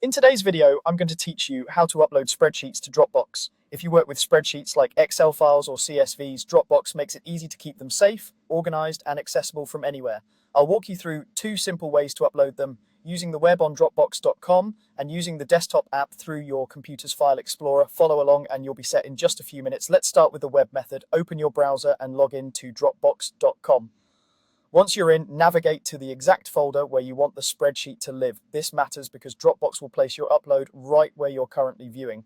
In today's video, I'm going to teach you how to upload spreadsheets to Dropbox. If you work with spreadsheets like Excel files or CSVs, Dropbox makes it easy to keep them safe, organized, and accessible from anywhere. I'll walk you through two simple ways to upload them, using the web on Dropbox.com and using the desktop app through your computer's file explorer. Follow along and you'll be set in just a few minutes. Let's start with the web method. Open your browser and log in to Dropbox.com. Once you're in, navigate to the exact folder where you want the spreadsheet to live. This matters because Dropbox will place your upload right where you're currently viewing.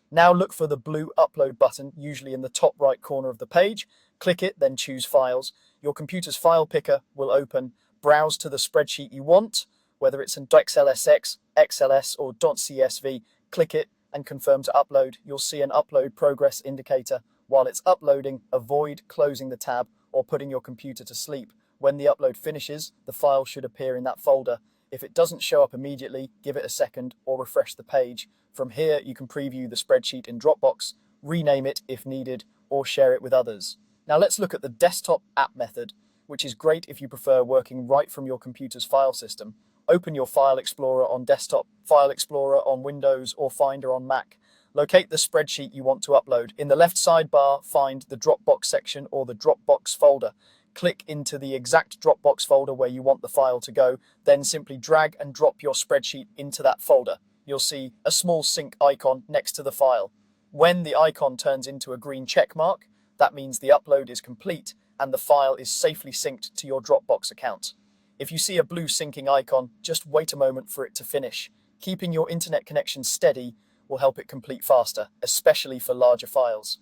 Now look for the blue Upload button, usually in the top right corner of the page. Click it, then choose Files. Your computer's file picker will open. Browse to the spreadsheet you want, whether it's in .xlsx, XLS, or .csv. Click it and confirm to upload. You'll see an upload progress indicator. While it's uploading, avoid closing the tab or putting your computer to sleep. When the upload finishes, the file should appear in that folder. If it doesn't show up immediately, give it a second or refresh the page. From here, you can preview the spreadsheet in Dropbox, rename it if needed, or share it with others. Now let's look at the desktop app method, which is great if you prefer working right from your computer's file system. Open your File Explorer on desktop, File Explorer on Windows, or Finder on Mac. Locate the spreadsheet you want to upload. In the left sidebar, find the Dropbox section or the Dropbox folder. Click into the exact Dropbox folder where you want the file to go, then simply drag and drop your spreadsheet into that folder. You'll see a small sync icon next to the file. When the icon turns into a green check mark, that means the upload is complete and the file is safely synced to your Dropbox account. If you see a blue syncing icon, just wait a moment for it to finish. Keeping your internet connection steady will help it complete faster, especially for larger files.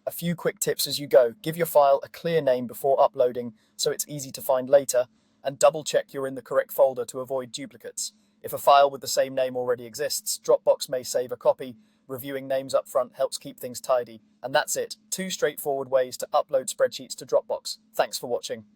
A few quick tips as you go. Give your file a clear name before uploading so it's easy to find later, and double check you're in the correct folder to avoid duplicates. If a file with the same name already exists, Dropbox may save a copy. Reviewing names up front helps keep things tidy. And that's it. Two straightforward ways to upload spreadsheets to Dropbox. Thanks for watching.